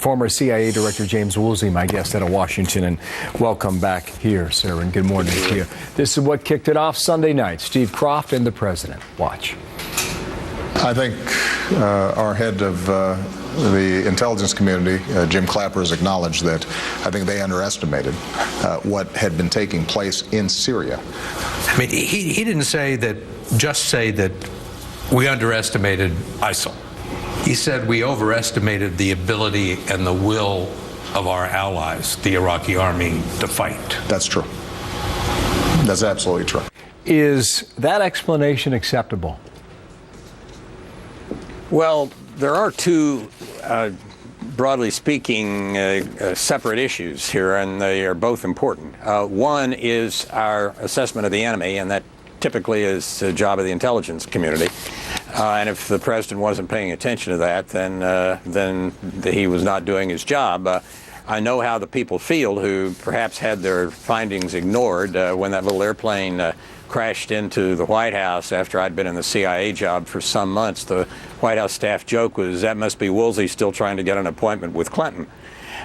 Former CIA Director James Woolsey, my guest out of Washington, and welcome back here, sir, and good morning to you. This is what kicked it off Sunday night. Steve Kroft and the president. Watch. I think our head of the intelligence community, Jim Clapper, has acknowledged that I think they underestimated what had been taking place in Syria. I mean, he didn't say that, just say that we underestimated ISIL. He said we overestimated the ability and the will of our allies, the Iraqi army, to fight. That's true. That's absolutely true. Is that explanation acceptable? Well, there are two, broadly speaking, separate issues here, and they are both important. One is our assessment of the enemy, and that typically is the job of the intelligence community. And if the president wasn't paying attention to that, then he was not doing his job. I know how the people feel who perhaps had their findings ignored when that little airplane crashed into the White House after I'd been in the CIA job for some months. The White House staff joke was, that must be Woolsey still trying to get an appointment with Clinton.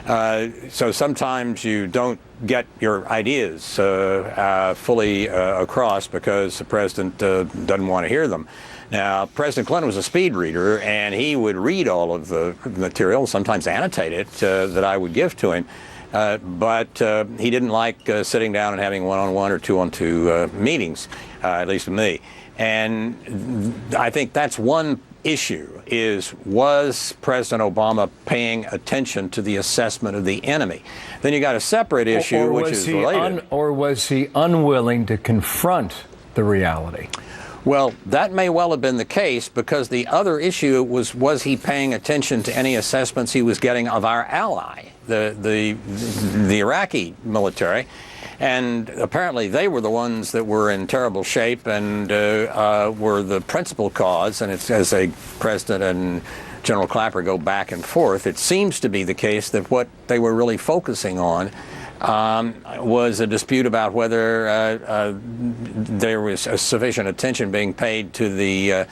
So sometimes you don't get your ideas fully across because the president doesn't want to hear them. Now, President Clinton was a speed reader, and he would read all of the material, sometimes annotate it, that I would give to him. But he didn't like sitting down and having one-on-one or two-on-two meetings, at least with me. And I think that's one issue, was President Obama paying attention to the assessment of the enemy? Then you got a separate issue, which is related. Or was he unwilling to confront the reality? Well, that may well have been the case, because the other issue was he paying attention to any assessments he was getting of our ally, the Iraqi military? And apparently they were the ones that were in terrible shape and were the principal cause. And it's, as the president and General Clapper go back and forth, it seems to be the case that what they were really focusing on was a dispute about whether there was sufficient attention being paid to the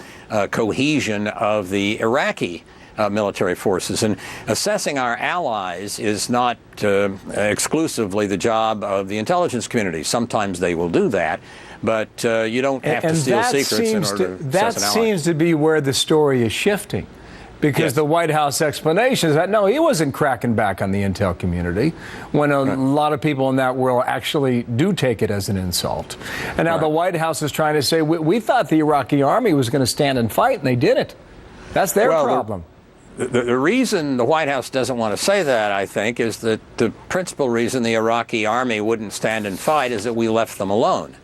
cohesion of the Iraqi military forces. And assessing our allies is not exclusively the job of the intelligence community. Sometimes they will do that, but you don't have to steal secrets in order to assess an ally. That seems to be where the story is shifting. Because yes, the White House explanation is that, no, he wasn't cracking back on the intel community, when a lot of people in that world actually do take it as an insult. And now the White House is trying to say, we thought the Iraqi army was going to stand and fight, and they didn't. That's their problem. The reason the White House doesn't want to say that, I think, is that the principal reason the Iraqi army wouldn't stand and fight is that we left them alone.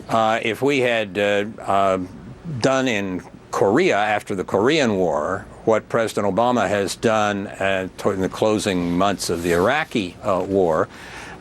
If we had done in Korea after the Korean War what President Obama has done in the closing months of the Iraqi war,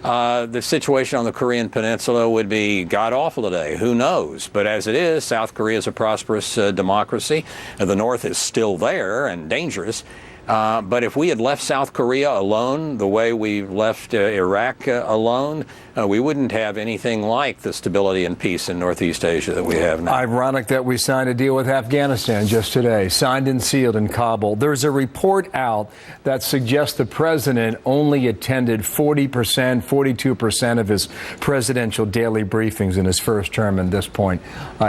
the situation on the Korean Peninsula would be god-awful today. Who knows? But as it is, South Korea is a prosperous democracy. The North is still there and dangerous. But if we had left South Korea alone the way we left Iraq alone, we wouldn't have anything like the stability and peace in Northeast Asia that we have now. Ironic that we signed a deal with Afghanistan just today, signed and sealed in Kabul. There's a report out that suggests the president only attended 40%, 42% of his presidential daily briefings in his first term, and this point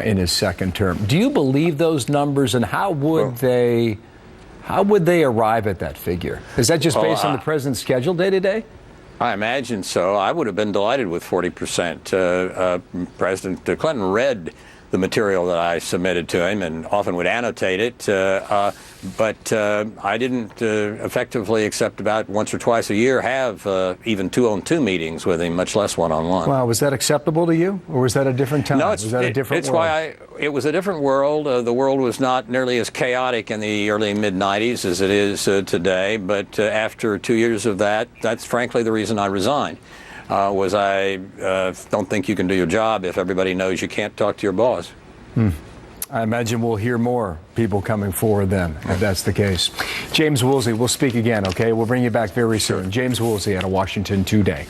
in his second term. Do you believe those numbers, and how would they arrive at that figure? Is that just based on the president's schedule day to day? I imagine so. I would have been delighted with 40%. President Clinton read the material that I submitted to him and often would annotate it, but I didn't effectively, except about once or twice a year, have even two-on-two meetings with him, much less one-on-one. Wow, was that acceptable to you, or was that a different time? No, was that a different world? It was a different world. The world was not nearly as chaotic in the early mid-'90s as it is today, but after 2 years of that, that's frankly the reason I resigned. I don't think you can do your job if everybody knows you can't talk to your boss. I imagine we'll hear more people coming forward then, if that's the case. James Woolsey, we'll speak again, okay? We'll bring you back very soon. James Woolsey out of Washington today.